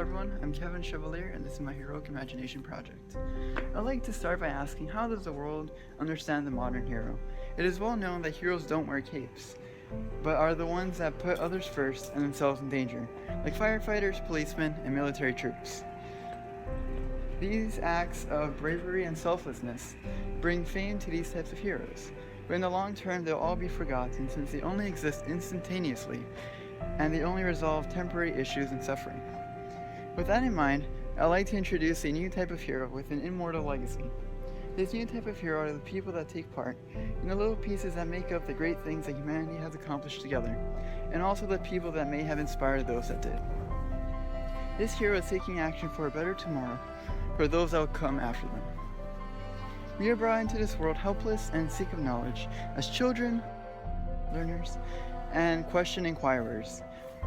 everyone, I'm Kevin Chevalier and this is my Heroic Imagination project. I'd like to start by asking, how does the world understand the modern hero? It is well known that heroes don't wear capes, but are the ones that put others first and themselves in danger, like firefighters, policemen, and military troops. These acts of bravery and selflessness bring fame to these types of heroes, but in the long term they'll all be forgotten since they only exist instantaneously and they only resolve temporary issues and suffering. With that in mind, I'd like to introduce a new type of hero with an immortal legacy. This new type of hero are the people that take part in the little pieces that make up the great things that humanity has accomplished together, and also the people that may have inspired those that did. This hero is taking action for a better tomorrow for those that will come after them. We are brought into this world helpless and seek of knowledge as children, learners, and question inquirers.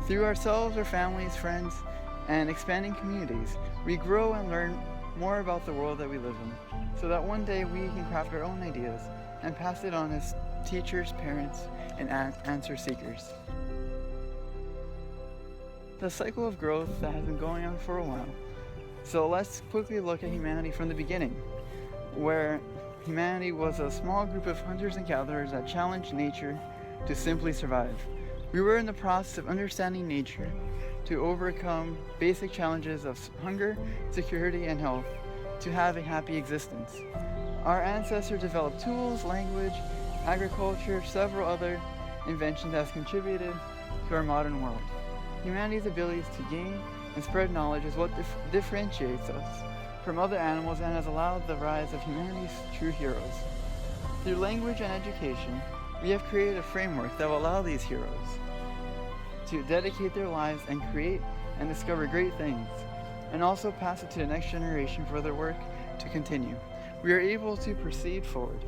Through ourselves, our families, friends, and expanding communities, we grow and learn more about the world that we live in, so that one day we can craft our own ideas and pass it on as teachers, parents, and answer seekers. The cycle of growth that has been going on for a while. So let's quickly look at humanity from the beginning, where humanity was a small group of hunters and gatherers that challenged nature to simply survive. We were in the process of understanding nature to overcome basic challenges of hunger, security, and health to have a happy existence. Our ancestors developed tools, language, agriculture, several other inventions that have contributed to our modern world. Humanity's abilities to gain and spread knowledge is what differentiates us from other animals and has allowed the rise of humanity's true heroes. Through language and education, we have created a framework that will allow these heroes to dedicate their lives and create and discover great things, and also pass it to the next generation for their work to continue. We are able to proceed forward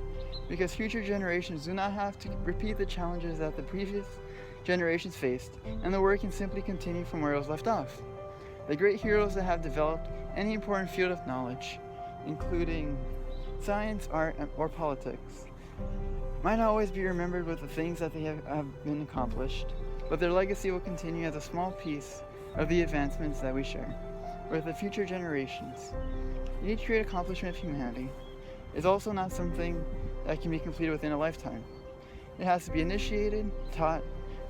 because future generations do not have to repeat the challenges that the previous generations faced, and the work can simply continue from where it was left off. The great heroes that have developed any important field of knowledge, including science, art, or politics, might not always be remembered with the things that they have been accomplished, but their legacy will continue as a small piece of the advancements that we share with the future generations. Each great accomplishment of humanity is also not something that can be completed within a lifetime. It has to be initiated, taught,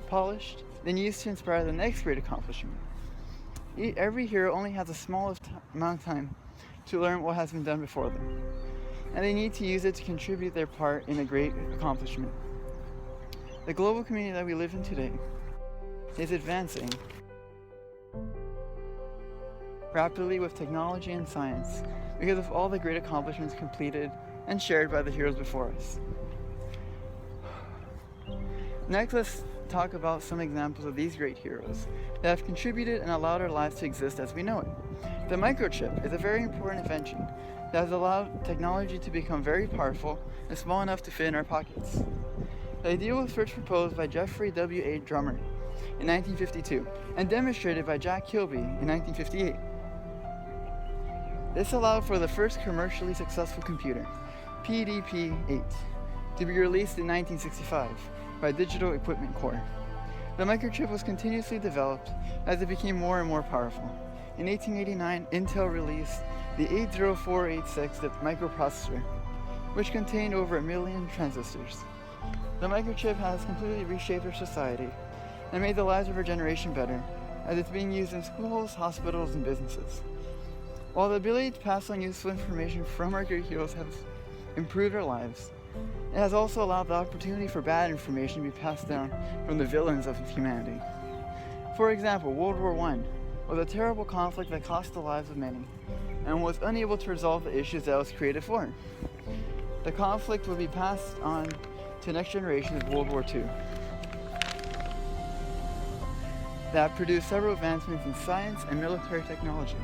polished, then used to inspire the next great accomplishment. Every hero only has the smallest amount of time to learn what has been done before them, and they need to use it to contribute their part in a great accomplishment. The global community that we live in today is advancing rapidly with technology and science because of all the great accomplishments completed and shared by the heroes before us. Next, let's talk about some examples of these great heroes that have contributed and allowed our lives to exist as we know it. The microchip is a very important invention that has allowed technology to become very powerful and small enough to fit in our pockets. The idea was first proposed by Jeffrey W. Drummer in 1952 and demonstrated by Jack Kilby in 1958. This allowed for the first commercially successful computer, PDP-8, to be released in 1965 by Digital Equipment Corp. The microchip was continuously developed as it became more and more powerful. In 1889, Intel released the 80486 microprocessor, which contained over 1 million transistors. The microchip has completely reshaped our society and made the lives of our generation better, as it's being used in schools, hospitals, and businesses. While the ability to pass on useful information from our great heroes has improved our lives, it has also allowed the opportunity for bad information to be passed down from the villains of humanity. For example, World War I was a terrible conflict that cost the lives of many and was unable to resolve the issues that it was created for. The conflict would be passed on to the next generation of World War II that produced several advancements in science and military technology,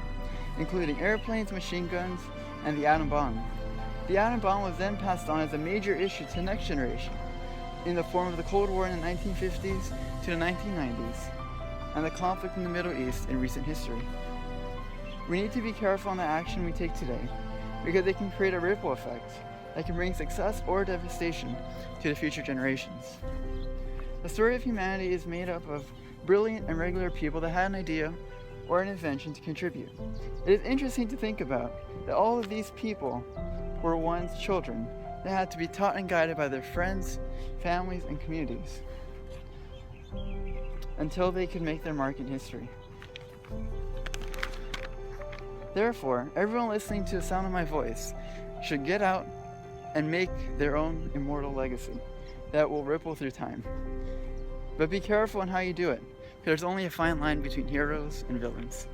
including airplanes, machine guns, and the atom bomb. The atom bomb was then passed on as a major issue to the next generation in the form of the Cold War in the 1950s to the 1990s and the conflict in the Middle East in recent history. We need to be careful on the action we take today because it can create a ripple effect that can bring success or devastation to the future generations. The story of humanity is made up of brilliant and regular people that had an idea or an invention to contribute. It is interesting to think about that all of these people were once children that had to be taught and guided by their friends, families, and communities until they could make their mark in history. Therefore, everyone listening to the sound of my voice should get out and make their own immortal legacy that will ripple through time. But be careful in how you do it, because there's only a fine line between heroes and villains.